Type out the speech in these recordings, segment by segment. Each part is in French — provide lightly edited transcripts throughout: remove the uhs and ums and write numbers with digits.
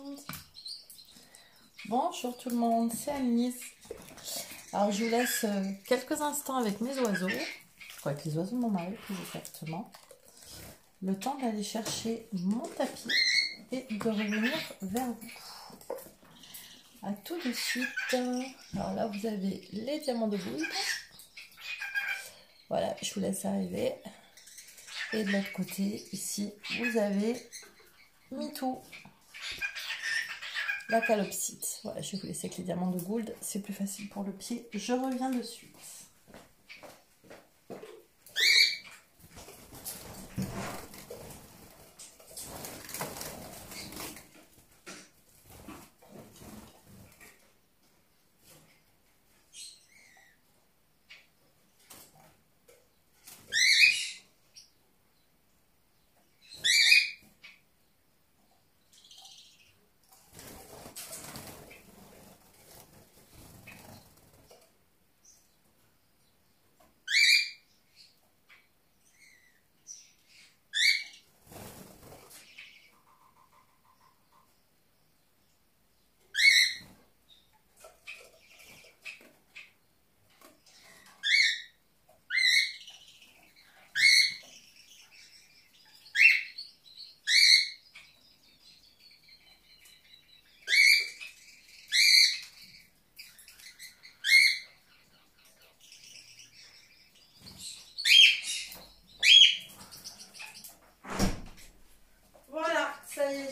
monde. Bonjour tout le monde, c'est Anis. Alors je vous laisse quelques instants avec mes oiseaux, enfin avec les oiseaux de mon mari plus exactement, le temps d'aller chercher mon tapis et de revenir vers vous. A tout de suite. Alors là vous avez les diamants de Gould. Voilà, je vous laisse arriver. Et de l'autre côté, ici, vous avez Mitou, la calopsite. Voilà, je vais vous laisser avec les diamants de Gould. C'est plus facile pour le pied. Je reviens de suite.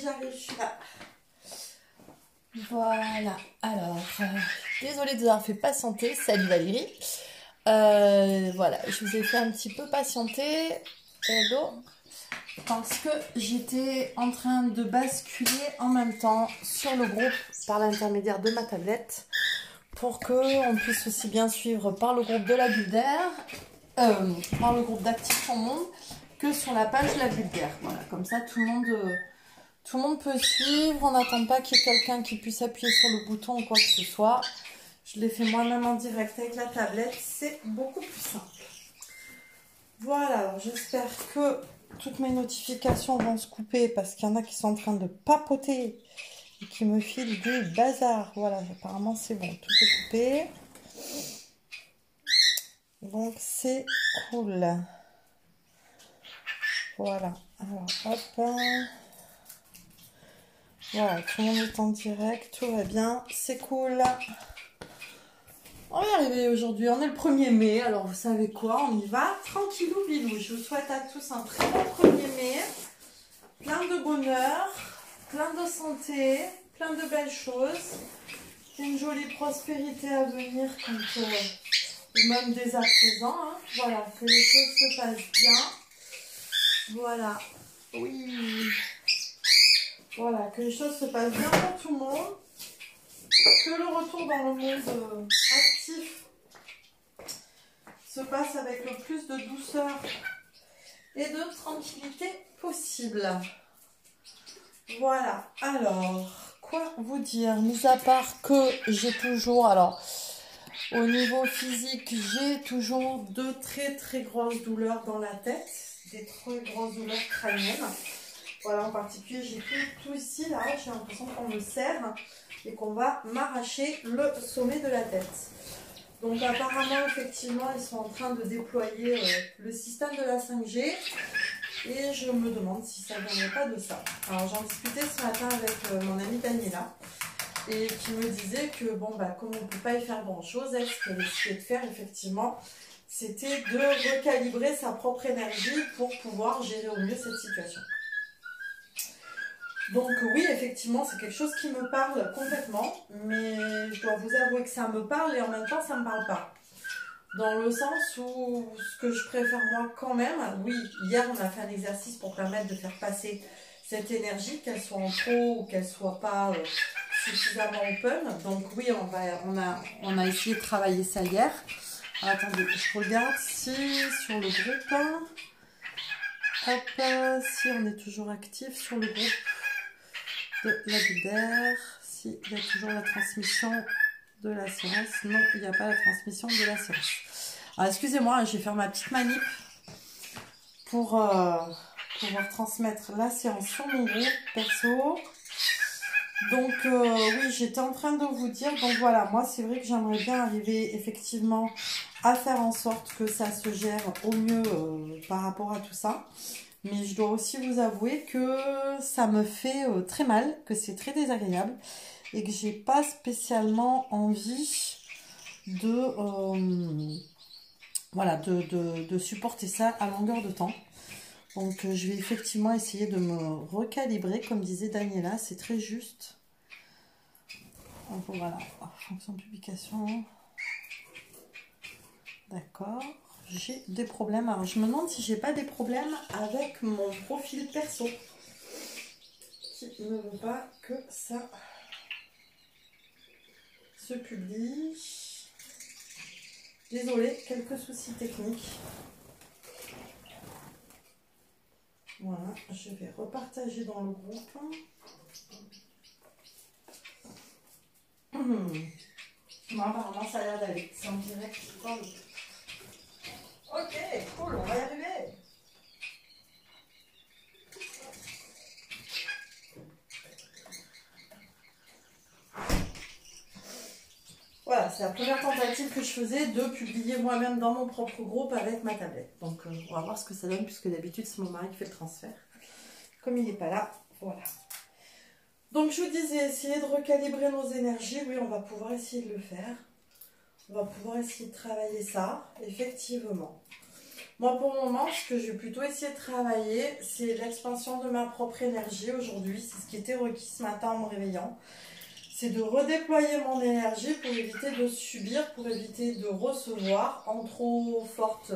J'arrive, je suis là. Voilà, alors, désolée de vous avoir fait patienter. Salut Valérie. Voilà, je vous ai fait un petit peu patienter. Hello. Parce que j'étais en train de basculer en même temps sur le groupe par l'intermédiaire de ma tablette pour qu'on puisse aussi bien suivre par le groupe de la bulle d'air, par le groupe d'Actif Ton Monde, que sur la page de la bulle d'air. Voilà, comme ça tout le monde peut suivre, on n'attend pas qu'il y ait quelqu'un qui puisse appuyer sur le bouton ou quoi que ce soit. Je l'ai fait moi-même en direct avec la tablette, c'est beaucoup plus simple. Voilà, alors j'espère que toutes mes notifications vont se couper parce qu'il y en a qui sont en train de papoter et qui me filent du bazar. Voilà, apparemment c'est bon, tout est coupé. Donc c'est cool. Voilà, alors hop. Voilà, tout le monde est en direct, tout va bien, c'est cool. On va y arriver aujourd'hui, on est le 1er mai, alors vous savez quoi, on y va tranquillou bilou. Je vous souhaite à tous un très bon 1er mai, plein de bonheur, plein de santé, plein de belles choses, une jolie prospérité à venir, ou même dès à présent, hein. Voilà, que les choses se passent bien, voilà, oui. Voilà, que les choses se passent bien pour tout le monde, que le retour dans le monde actif se passe avec le plus de douceur et de tranquillité possible. Voilà, alors, quoi vous dire, mis à part que j'ai toujours, alors, au niveau physique, j'ai toujours de très grosses douleurs dans la tête, des très grosses douleurs crâniennes. Voilà, en particulier, j'ai tout ici, là, j'ai l'impression qu'on me serre et qu'on va m'arracher le sommet de la tête. Donc, apparemment, effectivement, ils sont en train de déployer le système de la 5G et je me demande si ça ne viendrait pas de ça. Alors, j'en discutais ce matin avec mon amie Daniela et qui me disait que, bon, bah, comme on ne peut pas y faire grand-chose, elle, ce qu'elle essayait de faire, effectivement, c'était de recalibrer sa propre énergie pour pouvoir gérer au mieux cette situation. Donc oui, effectivement, c'est quelque chose qui me parle complètement, mais je dois vous avouer que ça me parle et en même temps, ça ne me parle pas. Dans le sens où ce que je préfère moi quand même, oui, hier on a fait un exercice pour permettre de faire passer cette énergie, qu'elle soit en trop ou qu'elle soit pas suffisamment open. Donc oui, on a essayé de travailler ça hier. Alors, attendez, je regarde si sur le groupe, hop, si on est toujours actif sur le groupe de la bulle d'air, si il y a toujours la transmission de la séance. Non, il n'y a pas la transmission de la séance. Alors excusez-moi, je vais faire ma petite manip pour pouvoir transmettre la séance sur mon groupe perso. Donc oui, j'étais en train de vous dire, donc voilà, moi c'est vrai que j'aimerais bien arriver effectivement à faire en sorte que ça se gère au mieux par rapport à tout ça. Mais je dois aussi vous avouer que ça me fait très mal, que c'est très désagréable et que j'ai pas spécialement envie de, voilà, de supporter ça à longueur de temps. Donc je vais effectivement essayer de me recalibrer, comme disait Daniela, c'est très juste. Donc voilà, fonction de publication. D'accord. J'ai des problèmes. Alors je me demande si j'ai pas des problèmes avec mon profil perso. Qui ne veut pas que ça se publie. Désolée, quelques soucis techniques. Voilà, je vais repartager dans le groupe. Moi, apparemment, ça a l'air d'aller. C'est en direct dans le groupe. Ok, cool, on va y arriver. Voilà, c'est la première tentative que je faisais de publier moi-même dans mon propre groupe avec ma tablette. Donc, on va voir ce que ça donne, puisque d'habitude, c'est mon mari qui fait le transfert. Comme il n'est pas là, voilà. Donc, je vous disais, essayer de recalibrer nos énergies. Oui, on va pouvoir essayer de le faire. On va pouvoir essayer de travailler ça, effectivement. Moi, pour le moment, ce que je vais plutôt essayer de travailler, c'est l'expansion de ma propre énergie aujourd'hui. C'est ce qui était requis ce matin en me réveillant. C'est de redéployer mon énergie pour éviter de subir, pour éviter de recevoir en trop forte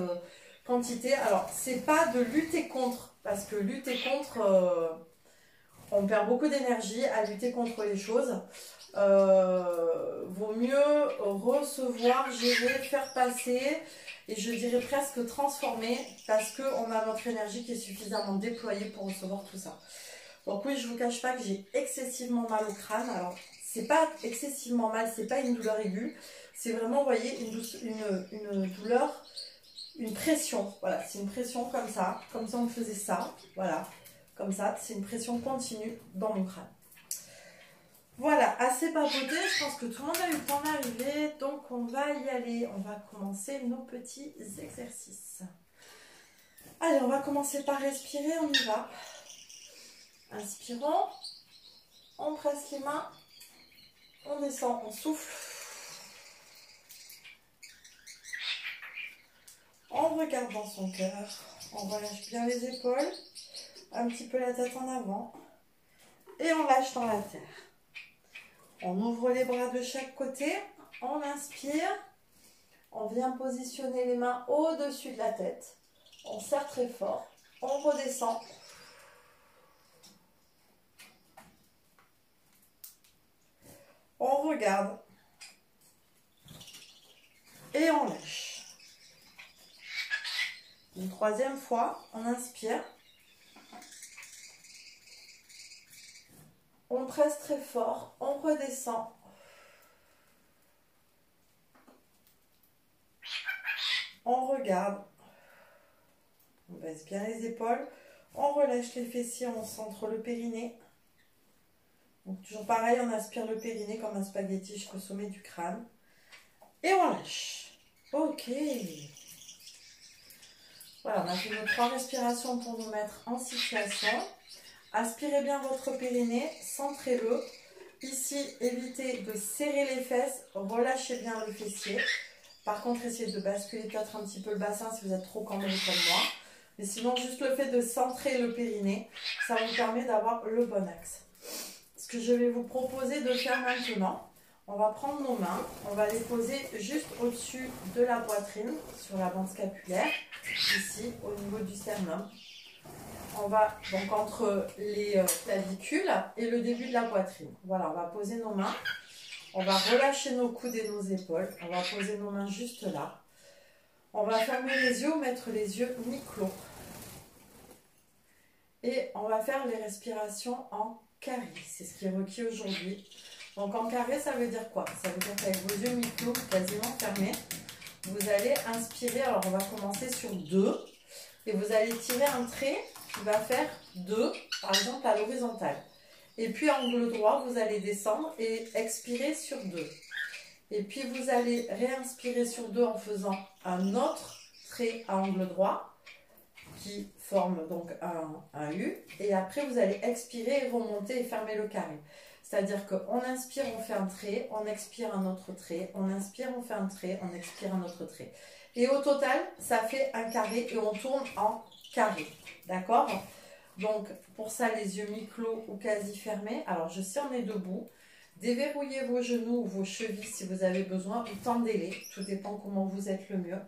quantité. Alors, c'est pas de lutter contre, parce que lutter contre, on perd beaucoup d'énergie à lutter contre les choses. Vaut mieux recevoir, gérer, faire passer, et je dirais presque transformer, parce qu'on a notre énergie qui est suffisamment déployée pour recevoir tout ça. Donc oui, je vous cache pas que j'ai excessivement mal au crâne. Alors, c'est pas excessivement mal, c'est pas une douleur aiguë. C'est vraiment, vous voyez, une douleur, une pression. Voilà, c'est une pression comme ça on faisait ça. Voilà, comme ça, c'est une pression continue dans mon crâne. Voilà, assez papoté, je pense que tout le monde a eu le temps d'arriver, donc on va y aller. On va commencer nos petits exercices. Allez, on va commencer par respirer, on y va. Inspirons, on presse les mains, on descend, on souffle. On regarde dans son cœur, on relâche bien les épaules, un petit peu la tête en avant et on lâche dans la terre. On ouvre les bras de chaque côté, on inspire, on vient positionner les mains au-dessus de la tête, on serre très fort, on redescend. On regarde et on lâche. Une troisième fois, on inspire. On presse très fort, on redescend. On regarde. On baisse bien les épaules. On relâche les fessiers, on centre le périnée. Donc toujours pareil, on aspire le périnée comme un spaghetti jusqu'au sommet du crâne. Et on lâche. Ok. Voilà, on a fait nos 3 respirations pour nous mettre en situation. Aspirez bien votre périnée, centrez-le. Ici, évitez de serrer les fesses, relâchez bien le fessier. Par contre, essayez de basculer peut-être un petit peu le bassin si vous êtes trop cambré comme moi. Mais sinon, juste le fait de centrer le périnée, ça vous permet d'avoir le bon axe. Ce que je vais vous proposer de faire maintenant, on va prendre nos mains, on va les poser juste au-dessus de la poitrine, sur la bande scapulaire, ici, au niveau du sternum. On va donc entre les clavicules et le début de la poitrine. Voilà, on va poser nos mains. On va relâcher nos coudes et nos épaules. On va poser nos mains juste là. On va fermer les yeux ou mettre les yeux mi-clos. Et on va faire les respirations en carré. C'est ce qui est requis aujourd'hui. Donc en carré, ça veut dire quoi? Ça veut dire qu'avec vos yeux mi-clos, quasiment fermés, vous allez inspirer. Alors on va commencer sur 2. Et vous allez tirer un trait qui va faire 2, par exemple à l'horizontale. Et puis angle droit, vous allez descendre et expirer sur 2. Et puis vous allez réinspirer sur 2 en faisant un autre trait à angle droit qui forme donc un U. Et après vous allez expirer et remonter et fermer le carré. C'est-à-dire qu'on inspire, on fait un trait, on expire un autre trait, on inspire, on fait un trait, on expire un autre trait. Et au total, ça fait un carré et on tourne en carré. D'accord? Donc, pour ça, les yeux mi-clos ou quasi fermés. Alors, je sais, on est debout. Déverrouillez vos genoux ou vos chevilles si vous avez besoin ou tendez-les. Tout dépend comment vous êtes le mieux.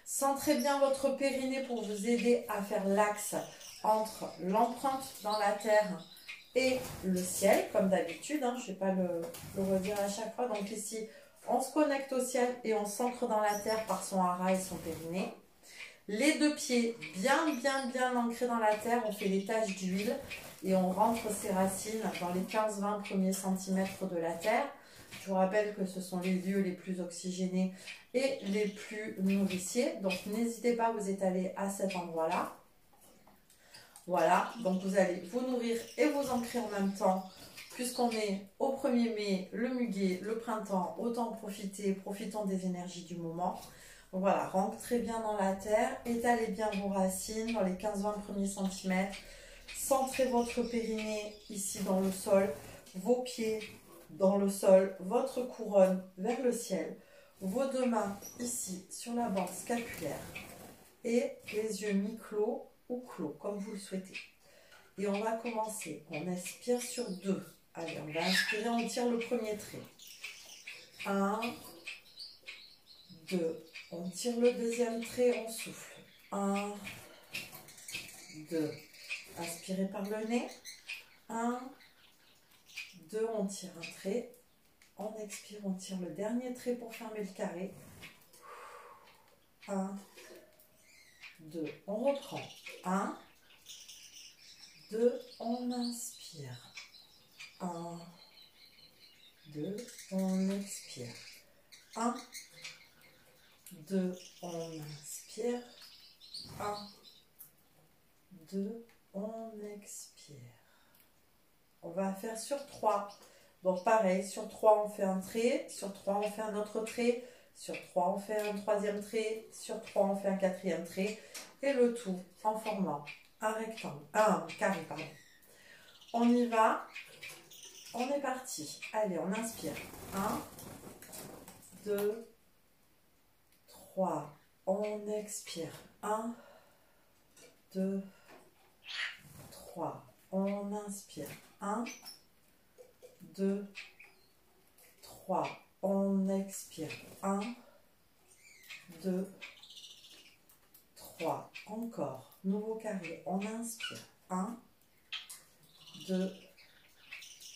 Centrez bien votre périnée pour vous aider à faire l'axe entre l'empreinte dans la terre et le ciel, comme d'habitude, hein, je ne vais pas le redire à chaque fois. Donc ici, on se connecte au ciel et on s'ancre dans la terre par son hara et son périnée. Les deux pieds bien ancrés dans la terre, on fait les taches d'huile et on rentre ses racines dans les 15-20 premiers centimètres de la terre. Je vous rappelle que ce sont les lieux les plus oxygénés et les plus nourriciers. Donc n'hésitez pas à vous étaler à cet endroit-là. Voilà, donc vous allez vous nourrir et vous ancrer en même temps. Puisqu'on est au 1er mai, le muguet, le printemps, autant profiter, profitons des énergies du moment. Donc voilà, rentrez bien dans la terre, étalez bien vos racines dans les 15-20 premiers centimètres. Centrez votre périnée ici dans le sol, vos pieds dans le sol, votre couronne vers le ciel, vos deux mains ici sur la bande scapulaire et les yeux mi-clos ou clos, comme vous le souhaitez. Et on va commencer. On inspire sur 2. Allez, on va inspirer, on tire le premier trait. 1, 2. On tire le deuxième trait, on souffle. 1, 2. Inspirez par le nez. 1, 2. On tire un trait. On expire, on tire le dernier trait pour fermer le carré. 1, 2. On reprend. 1, 2. On inspire. 1, 2. On expire. 1, 2. On inspire. 1, 2. On expire. On va faire sur 3. Donc pareil, sur 3 on fait un trait, sur 3 on fait un autre trait, sur 3 on fait un troisième trait, sur 3 on fait un quatrième trait, et le tout en formant un rectangle, un carré, pardon. On y va, on est parti. Allez, on inspire. 1, 2, 3. On expire. 1, 2, 3. On inspire. 1, 2, 3. On expire. 1, 2, 3. Encore. Nouveau carré. On inspire. 1, 2,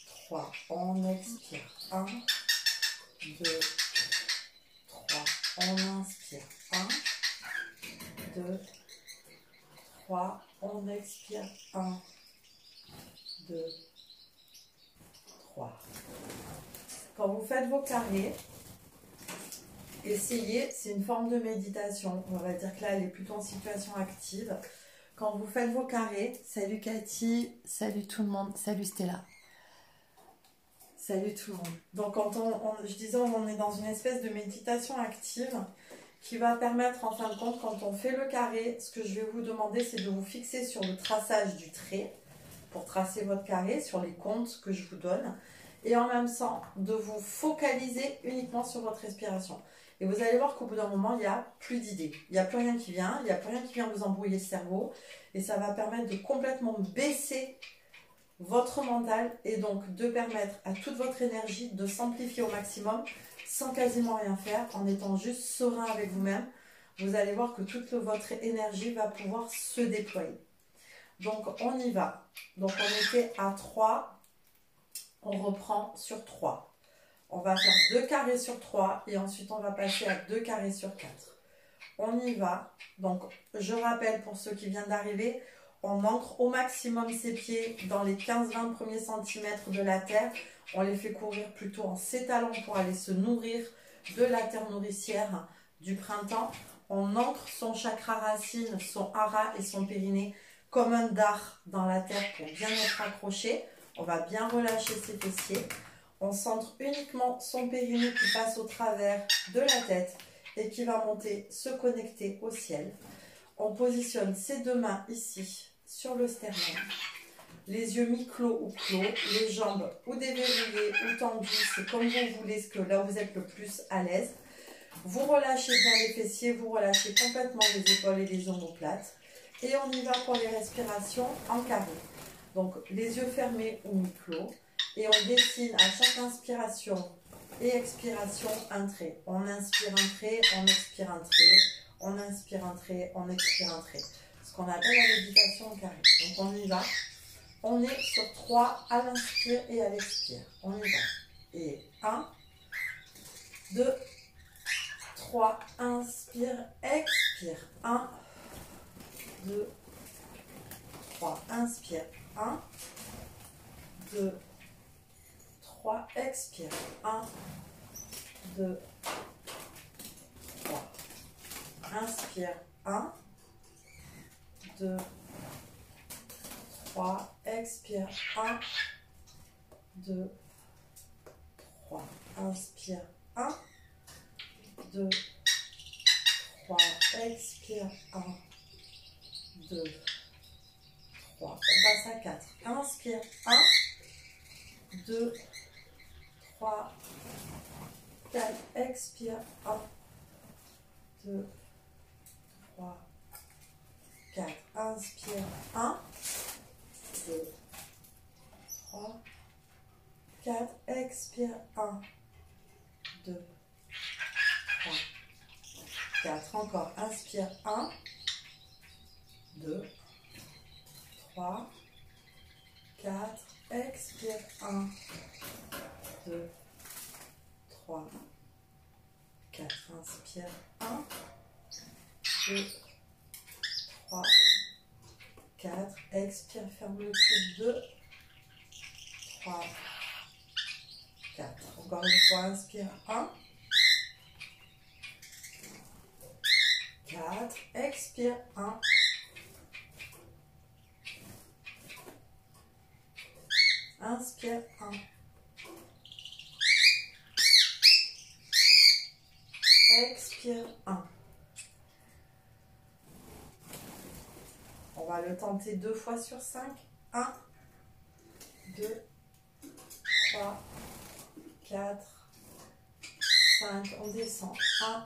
3. On expire. 1, 2, 3. On inspire. 1, 2, 3. On expire. 1, 2, 3. Quand vous faites vos carrés, essayez, c'est une forme de méditation. On va dire que là, elle est plutôt en situation active. Quand vous faites vos carrés, Salut Cathy, salut tout le monde, salut Stella. salut tout le monde. Donc, quand je disais, on est dans une espèce de méditation active qui va permettre, en fin de compte, quand on fait le carré, ce que je vais vous demander, c'est de vous fixer sur le traçage du trait pour tracer votre carré, sur les comptes que je vous donne. Et en même temps, de vous focaliser uniquement sur votre respiration. Et vous allez voir qu'au bout d'un moment, il n'y a plus d'idées. Il n'y a plus rien qui vient. Il n'y a plus rien qui vient vous embrouiller le cerveau. Et ça va permettre de complètement baisser votre mental et donc de permettre à toute votre énergie de s'amplifier au maximum sans quasiment rien faire, en étant juste serein avec vous-même. Vous allez voir que toute votre énergie va pouvoir se déployer. Donc, on y va. Donc, on était à 3. On reprend sur 3. On va faire 2 carrés sur 3 et ensuite on va passer à 2 carrés sur 4. On y va. Donc, je rappelle pour ceux qui viennent d'arriver, on ancre au maximum ses pieds dans les 15-20 premiers centimètres de la terre. On les fait courir plutôt en s'étalant pour aller se nourrir de la terre nourricière du printemps. On ancre son chakra racine, son hara et son périnée comme un dard dans la terre pour bien être accroché. On va bien relâcher ses fessiers. On centre uniquement son périnée qui passe au travers de la tête et qui va monter, se connecter au ciel. On positionne ses deux mains ici, sur le sternum. Les yeux mi-clos ou clos, les jambes ou déverrouillées ou tendues, c'est comme vous voulez, ce que là où vous êtes le plus à l'aise. Vous relâchez bien les fessiers, vous relâchez complètement les épaules et les omoplates. Et on y va pour les respirations en carré. Donc les yeux fermés ou mi-clos. Et on dessine à chaque inspiration et expiration un trait. On inspire un trait, on expire un trait, on inspire un trait, on expire un trait. Ce qu'on appelle la méditation en carré. Donc on y va. On est sur 3 à l'inspire et à l'expire. On y va. Et 1, 2, 3, inspire, expire. 1, 2, 3, inspire. 1, 2, 3, expire. 1, 2, 3. Inspire. 1, 2, 3. Expire. 1, 2, 3. Inspire. 1, 2, 3. Expire. 1, 2, 3. On passe à 4. Inspire. 1, 2, 3, 4. Expire. 1, 2, 3, 4. Inspire. 1, 2, 3, 4. Expire. 1, 2, 3, 4. Encore. Inspire. 1, 2, 3, 4. Expire. 1, 2, 3, 4. Inspire. 1, 2, 3, 4. Expire. Ferme le cul. 2, 3, 4. Encore une fois. Inspire. 1, 4. Expire. 1, inspire. 1, expire. 1. On va le tenter 2 fois sur 5. 1, 2, 3, 4, 5. On descend. 1,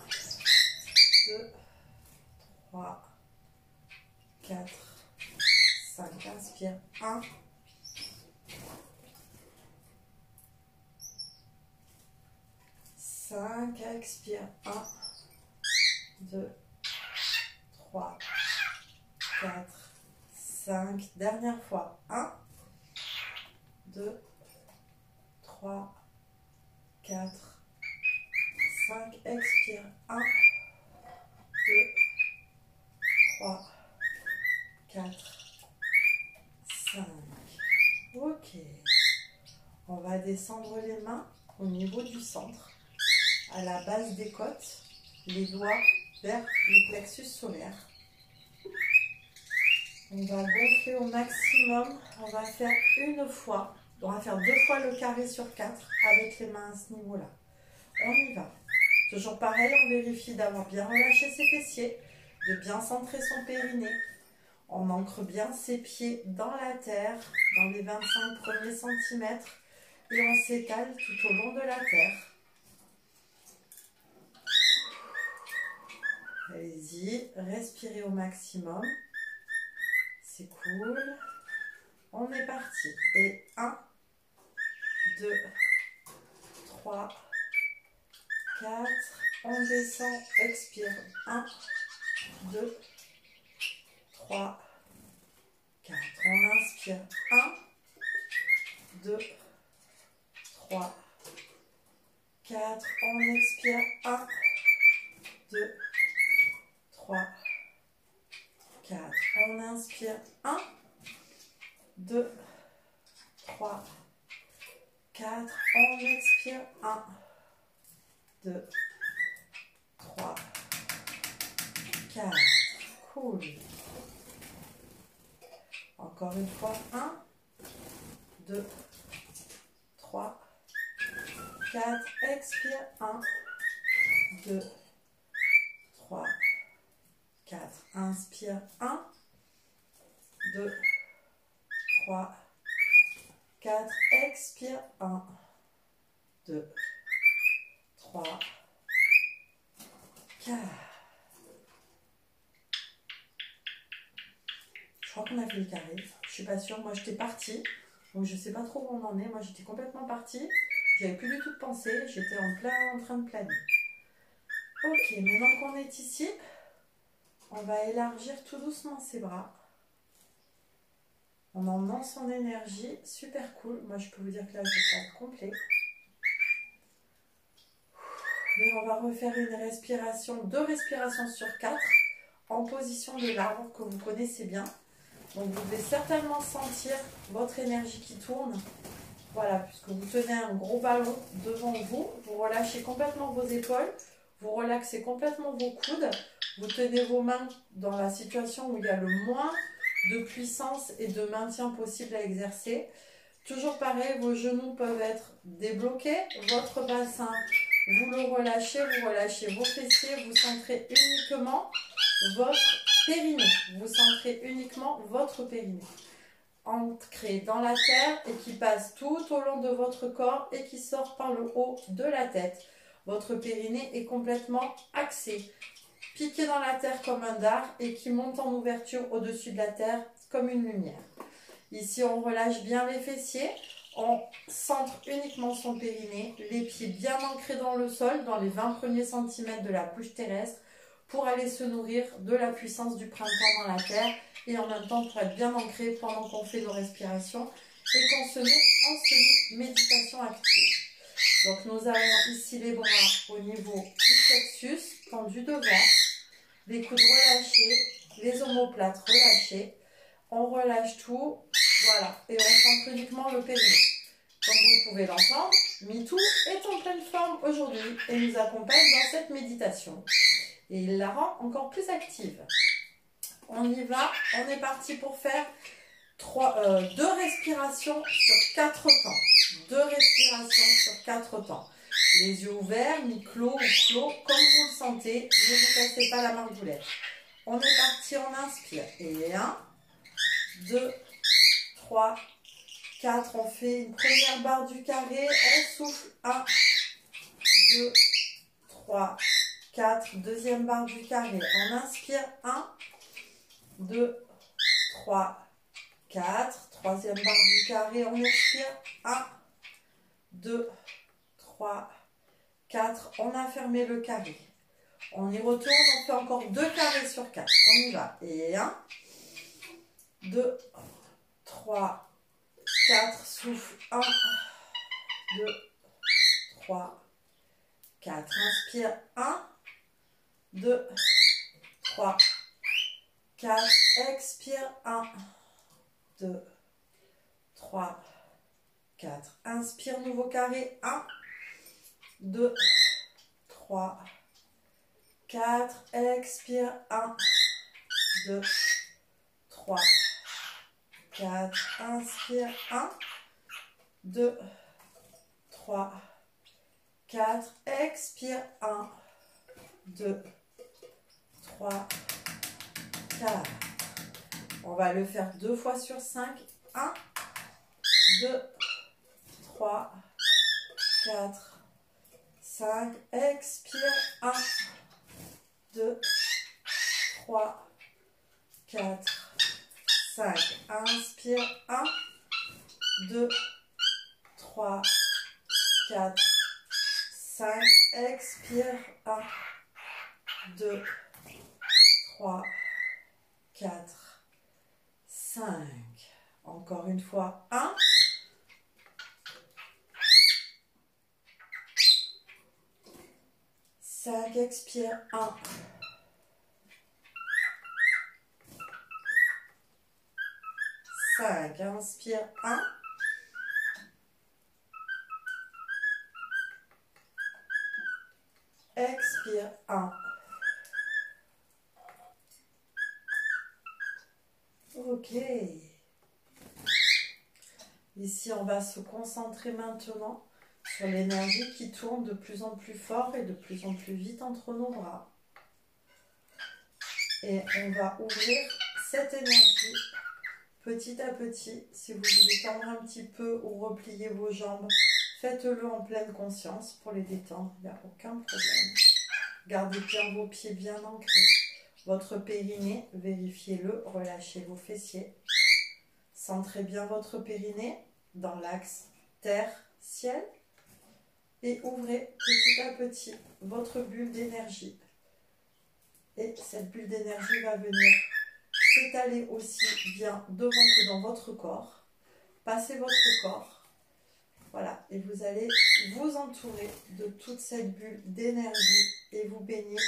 2, 3, 4, 5. Inspire. 1, 5. Expire. 1, 2, 3, 4, 5. Dernière fois. 1, 2, 3, 4, 5. Expire. 1, 2, 3, 4, 5. Ok. On va descendre les mains au niveau du centre, à la base des côtes, les doigts vers le plexus solaire. On va gonfler au maximum. On va faire une fois. On va faire 2 fois le carré sur 4 avec les mains à ce niveau-là. On y va. Toujours pareil, on vérifie d'avoir bien relâché ses fessiers, de bien centrer son périnée. On ancre bien ses pieds dans la terre, dans les 25 premiers centimètres, et on s'étale tout au long de la terre. Allez-y, respirez au maximum. C'est cool. On est parti. Et 1, 2, 3, 4. On descend, expire. 1, 2, 3, 4. On inspire. 1, 2, 3, 4. On expire. 1, 2, 3, 4. On inspire. 1, 2, 3, 4. On expire. 1, 2, 3, 4. Cool. Encore une fois. 1, 2, 3, 4, expire, 1, 2, 3, 4, inspire, 1, 2, 3, 4, expire, 1, 2, 3, 4. Je crois qu'on a fait les carrés. Je suis pas sûre. Moi, j'étais partie. Donc, je sais pas trop où on en est. Moi, j'étais complètement partie. J'avais plus du tout de pensée. J'étais en train de planer. Ok, maintenant qu'on est ici, on va élargir tout doucement ses bras. En emmenant son énergie. Super cool. Moi, je peux vous dire que là, je vais complet. Et on va refaire une respiration, 2 respirations sur 4 en position de l'arbre que vous connaissez bien. Donc vous devez certainement sentir votre énergie qui tourne. Voilà, puisque vous tenez un gros ballon devant vous, vous relâchez complètement vos épaules, vous relaxez complètement vos coudes, vous tenez vos mains dans la situation où il y a le moins de puissance et de maintien possible à exercer. Toujours pareil, vos genoux peuvent être débloqués, votre bassin, vous le relâchez, vous relâchez vos fessiers, vous centrez uniquement votre périnée. Vous centrez uniquement votre périnée. Ancré dans la terre et qui passe tout au long de votre corps et qui sort par le haut de la tête. Votre périnée est complètement axé, piqué dans la terre comme un dard et qui monte en ouverture au-dessus de la terre comme une lumière. Ici, on relâche bien les fessiers. On centre uniquement son périnée, les pieds bien ancrés dans le sol, dans les 20 premiers centimètres de la couche terrestre, pour aller se nourrir de la puissance du printemps dans la terre et en même temps pour être bien ancré pendant qu'on fait nos respirations et qu'on se met en semi-méditation active. Donc nous avons ici les bras au niveau du plexus, tendus devant, les coudes relâchés, les omoplates relâchés. On relâche tout, voilà, et on centre uniquement le périnée. Comme vous pouvez l'entendre, MeToo est en pleine forme aujourd'hui et nous accompagne dans cette méditation. Et il la rend encore plus active. On y va, on est parti pour faire 2 respirations sur 4 temps. 2 respirations sur 4 temps. Les yeux ouverts, mi-clos ou clos, comme vous le sentez, ne vous cassez pas la margoulette. On est parti, on inspire. Et 1, 2, 3, 4. On fait une première barre du carré. On souffle. 1, 2, 3, 4. Deuxième barre du carré. On inspire. 1, 2, 3, 4. Troisième barre du carré. On expire. 1, 2, 3, 4. On a fermé le carré. On y retourne. On fait encore 2 carrés sur 4. On y va. Et 1, 2, 3, 4, souffle, 1, 2, 3, 4, inspire, 1, 2, 3, 4, expire, 1, 2, 3, 4, inspire, nouveau carré, 1, 2, 3, 4, expire, 1, 2, 3, 4, inspire, 1, 2, 3, 4, expire, 1, 2, 3, 4. On va le faire 2 fois sur 5. 1, 2, 3, 4, 5. Expire, 1, 2, 3, 4, 5. Inspire, 1, 2, 3, 4, 5. Expire, 1, 2, 3, 4, 5. Encore une fois, 1, 5, expire, 1, 5, inspire, 1, expire, 1. Ok. Ici, on va se concentrer maintenant sur l'énergie qui tourne de plus en plus fort et de plus en plus vite entre nos bras. Et on va ouvrir cette énergie petit à petit. Si vous voulez tendre un petit peu ou replier vos jambes, faites-le en pleine conscience pour les détendre, il n'y a aucun problème. Gardez bien vos pieds bien ancrés. Votre périnée, vérifiez-le, relâchez vos fessiers. Centrez bien votre périnée dans l'axe terre-ciel et ouvrez petit à petit votre bulle d'énergie. Et cette bulle d'énergie va venir s'étaler aussi bien devant que dans votre corps. Passez votre corps. Voilà, et vous allez vous entourer de toute cette bulle d'énergie et vous baigner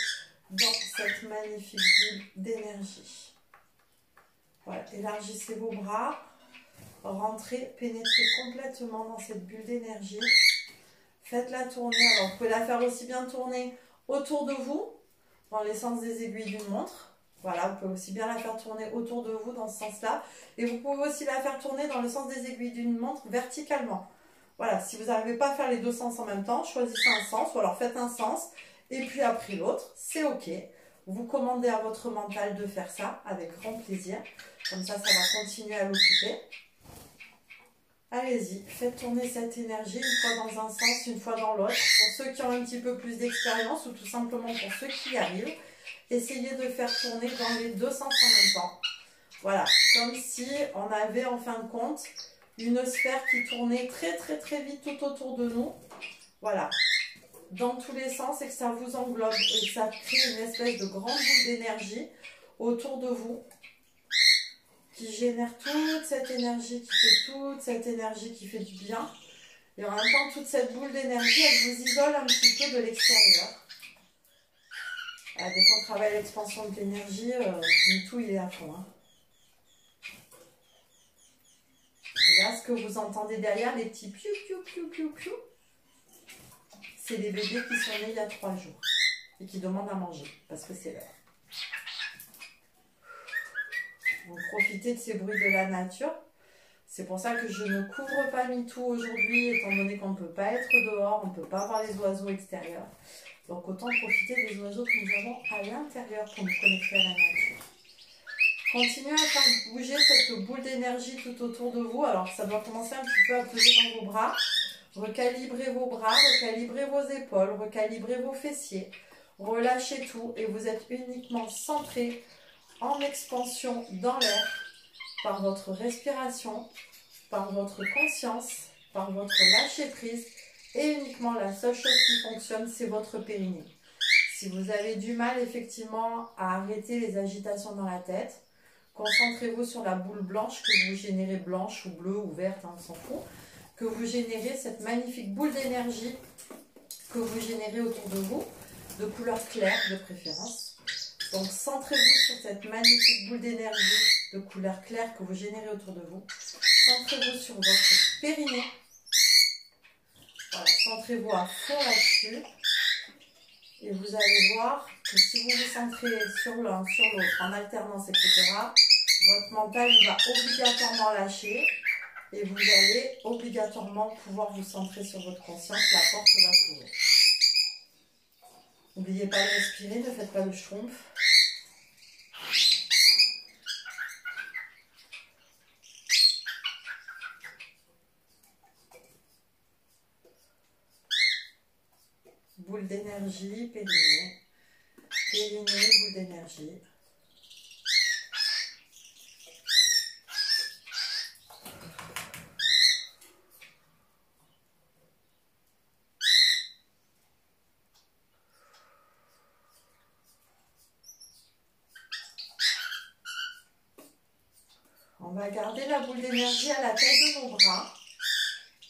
dans cette magnifique bulle d'énergie. Voilà, élargissez vos bras, rentrez, pénétrez complètement dans cette bulle d'énergie. Faites-la tourner, alors vous pouvez la faire aussi bien tourner autour de vous, dans les sens des aiguilles d'une montre. Voilà, vous pouvez aussi bien la faire tourner autour de vous dans ce sens-là. Et vous pouvez aussi la faire tourner dans le sens des aiguilles d'une montre verticalement. Voilà, si vous n'arrivez pas à faire les deux sens en même temps, choisissez un sens ou alors faites un sens et puis après l'autre, c'est ok. Vous commandez à votre mental de faire ça avec grand plaisir. Comme ça, ça va continuer à l'occuper. Allez-y, faites tourner cette énergie une fois dans un sens, une fois dans l'autre. Pour ceux qui ont un petit peu plus d'expérience ou tout simplement pour ceux qui y arrivent, essayez de faire tourner dans les deux sens en même temps. Voilà, comme si on avait en fin de compte une sphère qui tournait très très très vite tout autour de nous. Voilà, dans tous les sens et que ça vous englobe et que ça crée une espèce de grande boule d'énergie autour de vous qui génère toute cette énergie, qui fait toute cette énergie qui fait du bien. Et en même temps, toute cette boule d'énergie, elle vous isole un petit peu de l'extérieur. Dès qu'on travaille l'expansion de l'énergie, tout il est à fond. Hein. Et là, ce que vous entendez derrière, les petits piou piou piou piou piou, c'est les bébés qui sont nés il y a 3 jours et qui demandent à manger parce que c'est l'heure. Vous profitez de ces bruits de la nature. C'est pour ça que je ne couvre pas MeToo aujourd'hui, étant donné qu'on ne peut pas être dehors, on ne peut pas voir les oiseaux extérieurs. Donc autant profiter des oiseaux que nous avons à l'intérieur pour nous connecter à la nature. Continuez à faire bouger cette boule d'énergie tout autour de vous. Alors ça doit commencer un petit peu à peser dans vos bras. Recalibrez vos bras, recalibrez vos épaules, recalibrez vos fessiers. Relâchez tout et vous êtes uniquement centré en expansion dans l'air par votre respiration, par votre conscience, par votre lâcher prise et uniquement la seule chose qui fonctionne, c'est votre périnée. Si vous avez du mal effectivement à arrêter les agitations dans la tête, concentrez-vous sur la boule blanche que vous générez, blanche ou bleue ou verte, hein, on s'en fout, que vous générez cette magnifique boule d'énergie que vous générez autour de vous, de couleur claire de préférence. Donc centrez-vous sur cette magnifique boule d'énergie de couleur claire que vous générez autour de vous. Centrez-vous sur votre périnée. Voilà, centrez-vous à fond là-dessus. Et vous allez voir que si vous vous centrez sur l'un, sur l'autre, en alternance, etc., votre mental il va obligatoirement lâcher. Et vous allez obligatoirement pouvoir vous centrer sur votre conscience. La porte va s'ouvrir. N'oubliez pas de respirer, ne faites pas le schtroumpf. Boule d'énergie, périnée, boule d'énergie. On va garder la boule d'énergie à la taille de nos bras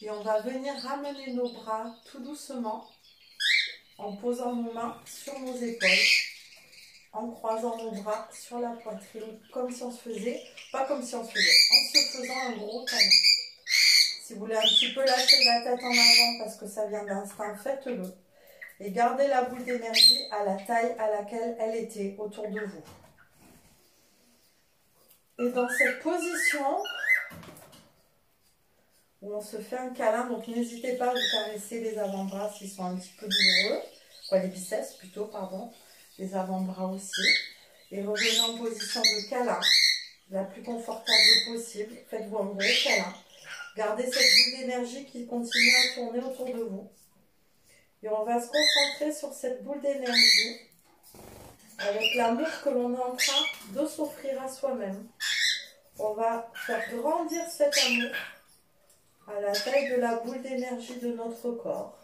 et on va venir ramener nos bras tout doucement en posant nos mains sur nos épaules, en croisant nos bras sur la poitrine, comme si on se faisait, pas comme si on se faisait, en se faisant un gros câlin. Si vous voulez un petit peu lâcher la tête en avant parce que ça vient d'instinct, faites-le. Et gardez la boule d'énergie à la taille à laquelle elle était autour de vous. Et dans cette position, où on se fait un câlin. Donc n'hésitez pas à vous caresser les avant-bras s'ils sont un petit peu douloureux. Enfin, les biceps plutôt, pardon. Les avant-bras aussi. Et revenez en position de câlin, la plus confortable possible. Faites-vous un gros câlin. Gardez cette boule d'énergie qui continue à tourner autour de vous. Et on va se concentrer sur cette boule d'énergie avec l'amour que l'on est en train de s'offrir à soi-même. On va faire grandir cet amour à la taille de la boule d'énergie de notre corps.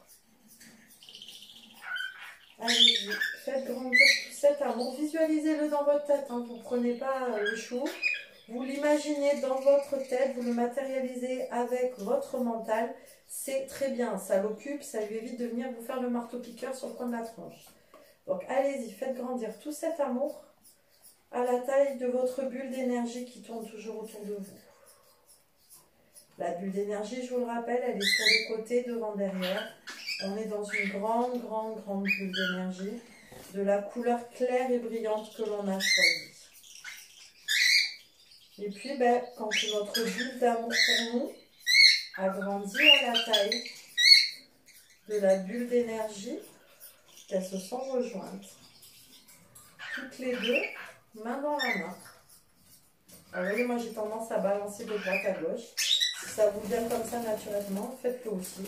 Allez-y, faites grandir tout cet amour. Visualisez-le dans votre tête, hein. Vous ne prenez pas le chou. Vous l'imaginez dans votre tête, vous le matérialisez avec votre mental. C'est très bien, ça l'occupe, ça lui évite de venir vous faire le marteau-piqueur sur le coin de la tronche. Donc allez-y, faites grandir tout cet amour à la taille de votre bulle d'énergie qui tourne toujours autour de vous. La bulle d'énergie, je vous le rappelle, elle est sur les côtés, devant, derrière. On est dans une grande bulle d'énergie de la couleur claire et brillante que l'on a choisie. Et puis, quand notre bulle d'amour pour nous a grandi à la taille de la bulle d'énergie, elles se sont rejointes. Toutes les deux, main dans la main. Alors, vous voyez, moi j'ai tendance à balancer de droite à gauche. Si ça vous vient comme ça naturellement, faites-le aussi.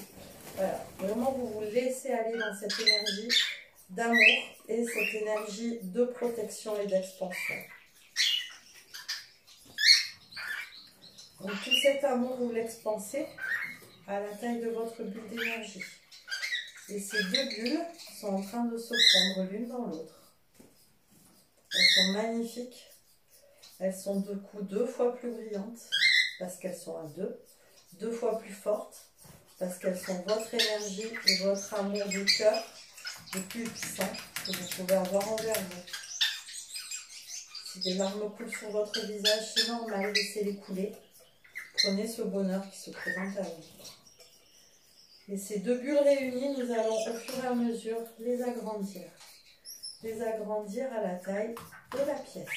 Voilà, vraiment vous vous laissez aller dans cette énergie d'amour et cette énergie de protection et d'expansion. Donc tout cet amour, vous l'expansez à la taille de votre bulle d'énergie. Et ces deux bulles sont en train de se fondre l'une dans l'autre. Elles sont magnifiques. Elles sont de coup 2 fois plus brillantes parce qu'elles sont à 2. 2 fois plus fortes parce qu'elles sont votre énergie et votre amour du cœur le plus puissant que vous pouvez avoir envers vous. Si des larmes coulent sur votre visage, c'est normal, laissez-les couler. Prenez ce bonheur qui se présente à vous. Et ces deux bulles réunies, nous allons au fur et à mesure les agrandir. Les agrandir à la taille de la pièce.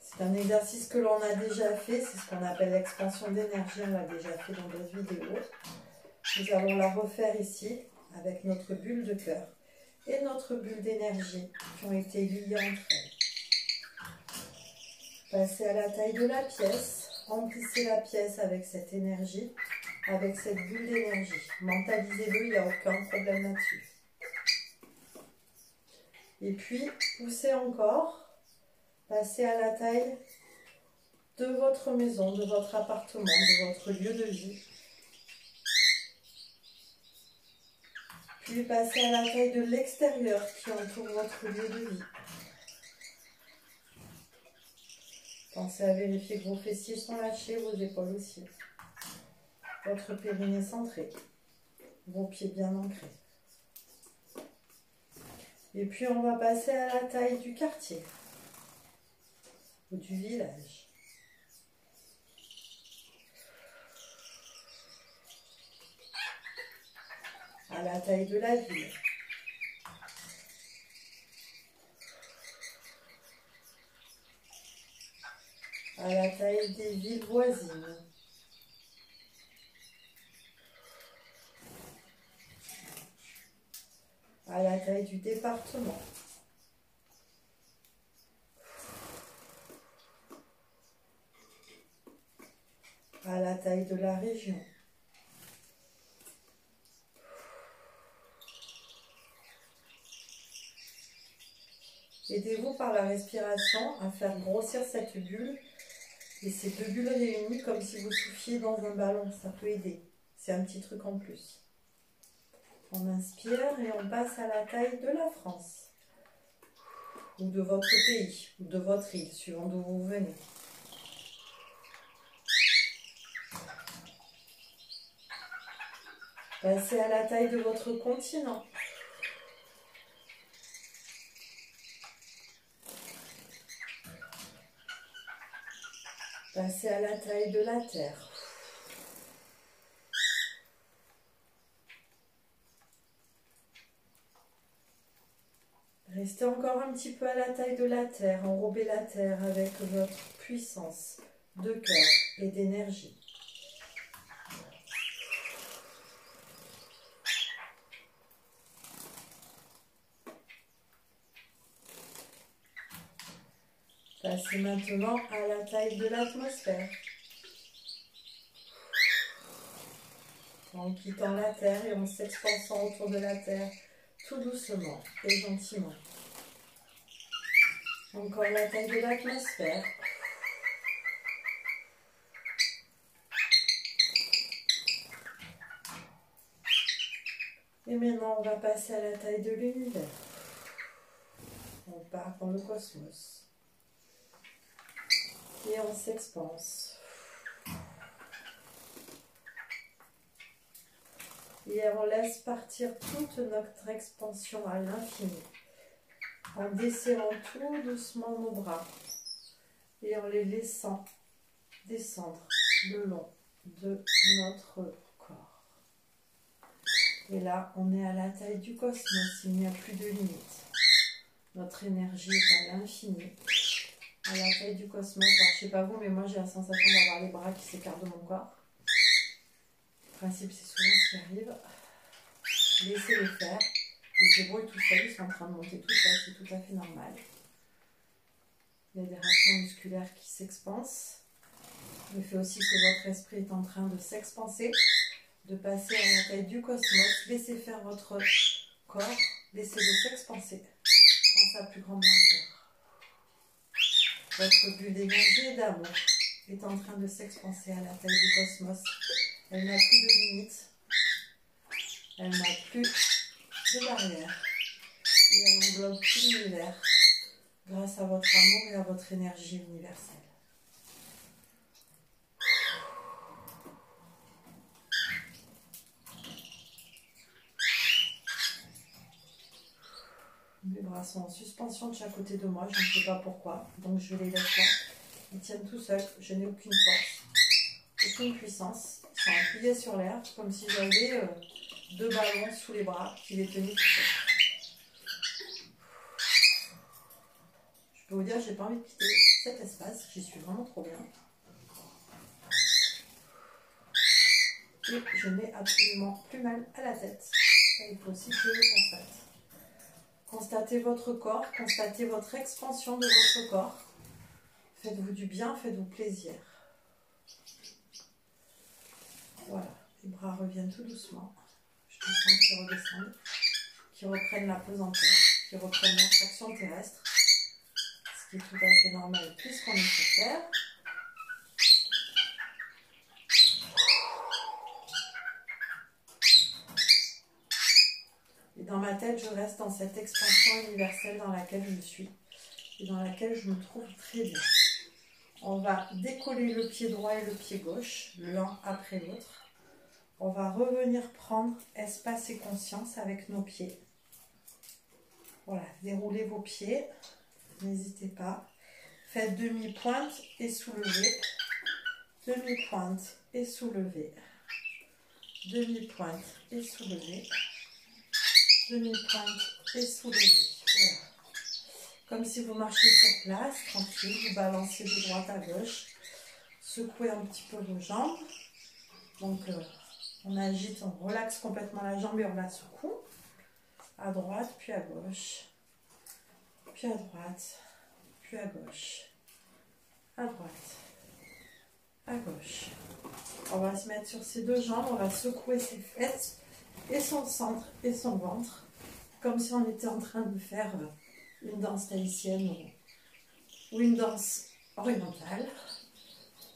C'est un exercice que l'on a déjà fait, c'est ce qu'on appelle l'expansion d'énergie, on l'a déjà fait dans d'autres vidéos. Nous allons la refaire ici avec notre bulle de cœur et notre bulle d'énergie qui ont été liées entre elles. Passez à la taille de la pièce, remplissez la pièce avec cette énergie, avec cette bulle d'énergie. Mentalisez-le, il n'y a aucun problème là-dessus. Et puis, poussez encore. Passez à la taille de votre maison, de votre appartement, de votre lieu de vie. Puis passez à la taille de l'extérieur qui entoure votre lieu de vie. Pensez à vérifier que vos fessiers sont lâchés, vos épaules aussi. Votre périnée centré, vos pieds bien ancrés. Et puis on va passer à la taille du quartier ou du village. À la taille de la ville. À la taille des villes voisines. À la taille du département. À la taille de la région. Aidez-vous par la respiration à faire grossir cette bulle et ces deux bulles réunies comme si vous souffliez dans un ballon. Ça peut aider. C'est un petit truc en plus. On inspire et on passe à la taille de la France ou de votre pays ou de votre île, suivant d'où vous venez. Passez à la taille de votre continent. Passez à la taille de la Terre. Restez encore un petit peu à la taille de la Terre. Enrobez la Terre avec votre puissance de cœur et d'énergie. passez maintenant à la taille de l'atmosphère. En quittant la Terre et en s'expansant autour de la Terre, tout doucement et gentiment. Encore la taille de l'atmosphère. Et maintenant, on va passer à la taille de l'univers. On part dans le cosmos. Et on s'expanse. Et on laisse partir toute notre expansion à l'infini. En desserrant tout doucement nos bras. Et en les laissant descendre le long de notre corps. Et là, on est à la taille du cosmos, il n'y a plus de limite. Notre énergie est à l'infini, à la taille du cosmos. Alors, je ne sais pas vous, mais moi j'ai la sensation d'avoir les bras qui s'écartent de mon corps. Le principe, c'est souvent ce qui arrive. Laissez-les faire. Ils se débrouillent tout seuls, ils sont en train de monter tout seuls, c'est tout à fait normal. Il y a des réactions musculaires qui s'expansent. Le fait aussi que votre esprit est en train de s'expanser, de passer à la taille du cosmos. Laissez faire votre corps, laissez-le s'expanser dans sa plus grande largeur. Votre bulle d'énergie et d'amour est en train de s'expanser à la taille du cosmos. Elle n'a plus de limites, elle n'a plus de barrières et elle englobe tout l'univers grâce à votre amour et à votre énergie universelle. Mes bras sont en suspension de chaque côté de moi, je ne sais pas pourquoi, donc je les laisse là. Ils tiennent tout seuls, je n'ai aucune force, aucune puissance. Ils sont appuyés sur l'air, comme si j'avais 2 ballons sous les bras qui les tenaient tout seuls. Je peux vous dire, j'ai pas envie de quitter cet espace, j'y suis vraiment trop bien. Et je n'ai absolument plus mal à la tête. Ça, il faut aussi que je le constate. Constatez votre corps, constatez votre expansion de votre corps. Faites-vous du bien, faites-vous plaisir. Voilà, les bras reviennent tout doucement. Je les sens qui redescendent, qui reprennent la pesanteur, qui reprennent l'attraction terrestre. Ce qui est tout à fait normal puisqu'on est sur Terre. Et dans ma tête, je reste dans cette expansion universelle dans laquelle je suis et dans laquelle je me trouve très bien. On va décoller le pied droit et le pied gauche, l'un après l'autre. On va revenir prendre espace et conscience avec nos pieds. Voilà, déroulez vos pieds, n'hésitez pas. Faites demi-pointe et soulevez. Demi-pointe et soulevez. Demi-pointe et soulevez. Demi-pointe et soulevez. Voilà. Comme si vous marchiez sur place, tranquille, vous balancez de droite à gauche. Secouez un petit peu vos jambes. Donc, on agite, on relaxe complètement la jambe et on la secoue. À droite, puis à gauche. Puis à droite, puis à gauche. À droite, à gauche. On va se mettre sur ses 2 jambes, on va secouer ses fesses et son centre et son ventre. Comme si on était en train de faire une danse tahitienne ou une danse orientale.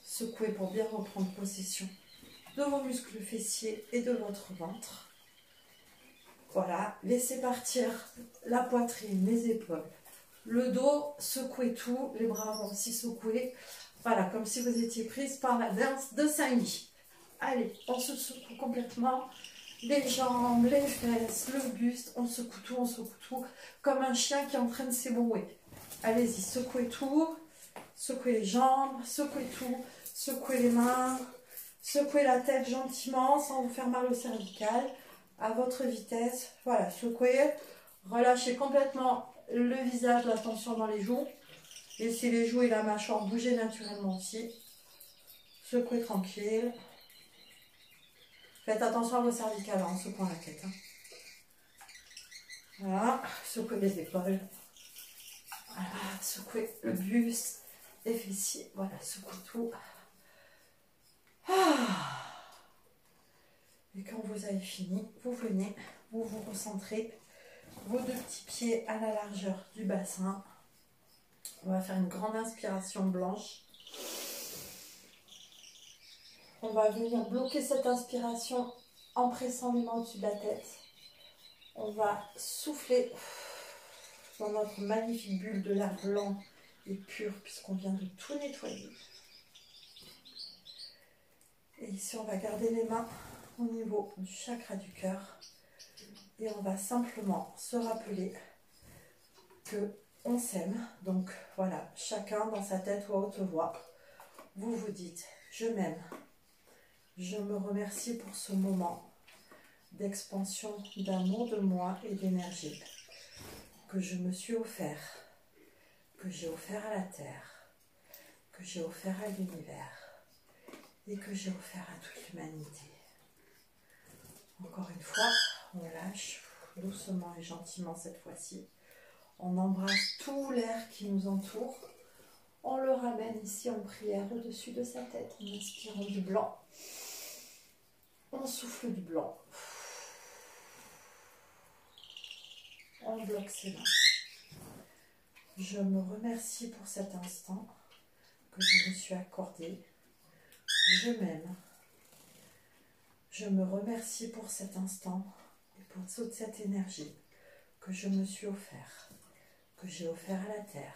Secouez pour bien reprendre possession de vos muscles fessiers et de votre ventre. Voilà, laissez partir la poitrine, les épaules, le dos, secouez tout, les bras vont aussi secouer. Voilà, comme si vous étiez prise par la danse de Saint-Guy. Allez, on se secoue complètement. Les jambes, les fesses, le buste, on secoue tout, comme un chien qui est en train de s'ébrouer. Allez-y, secouez tout, secouez les jambes, secouez tout, secouez les mains, secouez la tête gentiment sans vous faire mal au cervical, à votre vitesse. Voilà, secouez, relâchez complètement le visage, la tension dans les joues. Laissez les joues et la mâchoire bouger naturellement aussi. Secouez tranquille. Faites attention à vos cervicales en secouant la tête. Hein. Voilà, secouez les épaules. Voilà, secouez le buste, et fessiers. Voilà, secoue tout. Ah. Et quand vous avez fini, vous venez, vous vous recentrez vos 2 petits pieds à la largeur du bassin. On va faire une grande inspiration blanche. On va venir bloquer cette inspiration en pressant les mains au-dessus de la tête. On va souffler dans notre magnifique bulle de l'air blanc et pur puisqu'on vient de tout nettoyer. Et ici, on va garder les mains au niveau du chakra du cœur. Et on va simplement se rappeler que on s'aime. Donc voilà, chacun dans sa tête ou à haute voix, vous vous dites « Je m'aime ». Je me remercie pour ce moment d'expansion d'amour de moi et d'énergie que je me suis offert, que j'ai offert à la Terre, que j'ai offert à l'univers et que j'ai offert à toute l'humanité. Encore une fois, on lâche doucement et gentiment cette fois-ci. On embrasse tout l'air qui nous entoure. On le ramène ici en prière au-dessus de sa tête en inspirant du blanc. On souffle du blanc. On bloque ses mains. Je me remercie pour cet instant que je me suis accordé. Je m'aime. Je me remercie pour cet instant et pour toute cette énergie que je me suis offert, que j'ai offert à la Terre,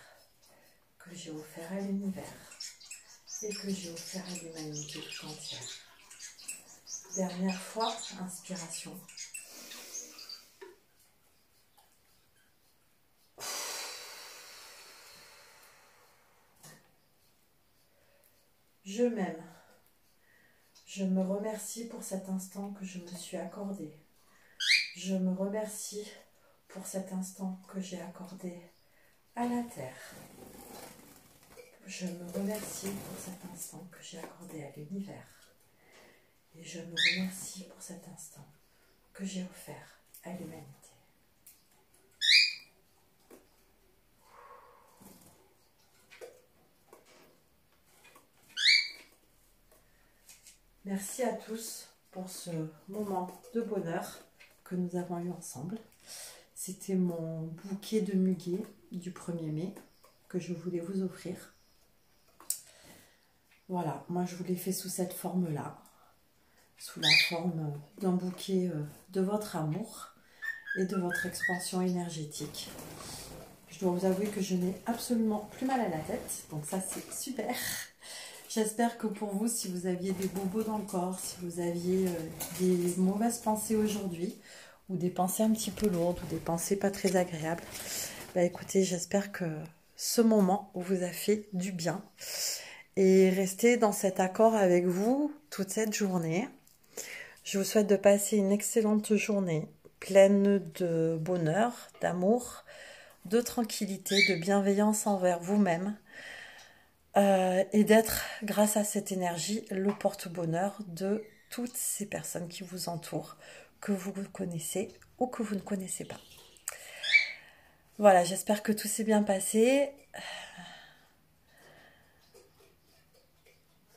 que j'ai offert à l'univers et que j'ai offert à l'humanité tout entière. Dernière fois, inspiration. Je m'aime. Je me remercie pour cet instant que je me suis accordé. Je me remercie pour cet instant que j'ai accordé à la Terre. Je me remercie pour cet instant que j'ai accordé à l'univers. Et je me remercie pour cet instant que j'ai offert à l'humanité. Merci à tous pour ce moment de bonheur que nous avons eu ensemble. C'était mon bouquet de muguet du 1er mai que je voulais vous offrir. Voilà, moi je vous l'ai fait sous cette forme-là, sous la forme d'un bouquet de votre amour et de votre expansion énergétique. Je dois vous avouer que je n'ai absolument plus mal à la tête, donc ça c'est super. J'espère que pour vous, si vous aviez des bobos dans le corps, si vous aviez des mauvaises pensées aujourd'hui, ou des pensées un petit peu lourdes, ou des pensées pas très agréables, bah écoutez, j'espère que ce moment vous a fait du bien. Et restez dans cet accord avec vous toute cette journée. Je vous souhaite de passer une excellente journée, pleine de bonheur, d'amour, de tranquillité, de bienveillance envers vous-même. Et d'être, grâce à cette énergie, le porte-bonheur de toutes ces personnes qui vous entourent, que vous connaissez ou que vous ne connaissez pas. Voilà, j'espère que tout s'est bien passé.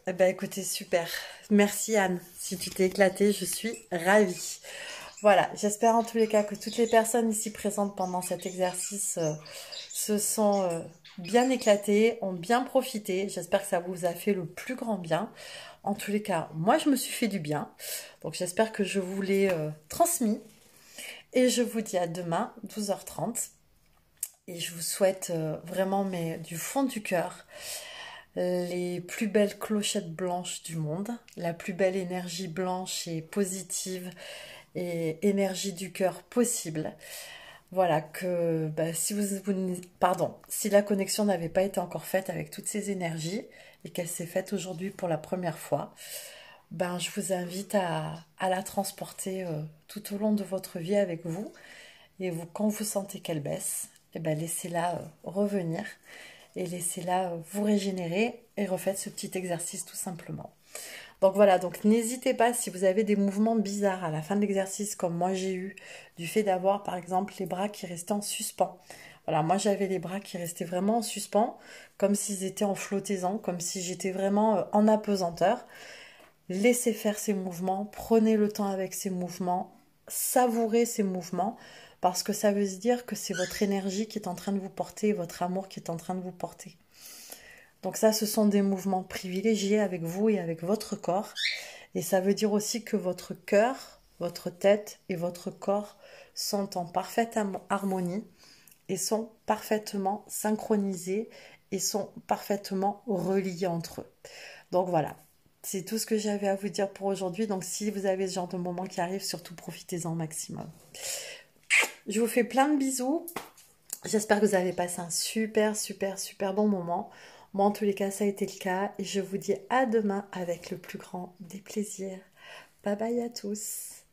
Eh ben, écoutez, super. Merci Anne, si tu t'es éclatée, je suis ravie. Voilà, j'espère en tous les cas que toutes les personnes ici présentes pendant cet exercice se sont bien éclatées, ont bien profité. J'espère que ça vous a fait le plus grand bien. En tous les cas, moi je me suis fait du bien. Donc j'espère que je vous l'ai transmis. Et je vous dis à demain, 12h30. Et je vous souhaite vraiment du fond du cœur les plus belles clochettes blanches du monde, la plus belle énergie blanche et positive et énergie du cœur possible. Voilà, que si la connexion n'avait pas été encore faite avec toutes ces énergies et qu'elle s'est faite aujourd'hui pour la première fois, je vous invite à la transporter tout au long de votre vie avec vous. Et quand vous sentez qu'elle baisse, laissez-la revenir et laissez-la vous régénérer et refaites ce petit exercice tout simplement. Donc voilà, donc n'hésitez pas si vous avez des mouvements bizarres à la fin de l'exercice comme moi j'ai eu, du fait d'avoir par exemple les bras qui restaient en suspens. Voilà, moi j'avais les bras qui restaient vraiment en suspens, comme s'ils étaient en flottaison, comme si j'étais vraiment en apesanteur. Laissez faire ces mouvements, prenez le temps avec ces mouvements, savourez ces mouvements, parce que ça veut dire que c'est votre énergie qui est en train de vous porter, votre amour qui est en train de vous porter. Donc ça, ce sont des mouvements privilégiés avec vous et avec votre corps. Et ça veut dire aussi que votre cœur, votre tête et votre corps sont en parfaite harmonie et sont parfaitement synchronisés et sont parfaitement reliés entre eux. Donc voilà, c'est tout ce que j'avais à vous dire pour aujourd'hui. Donc si vous avez ce genre de moment qui arrive, surtout profitez-en au maximum. Je vous fais plein de bisous. J'espère que vous avez passé un super bon moment. Moi en tous les cas ça a été le cas et je vous dis à demain avec le plus grand des plaisirs. Bye bye à tous.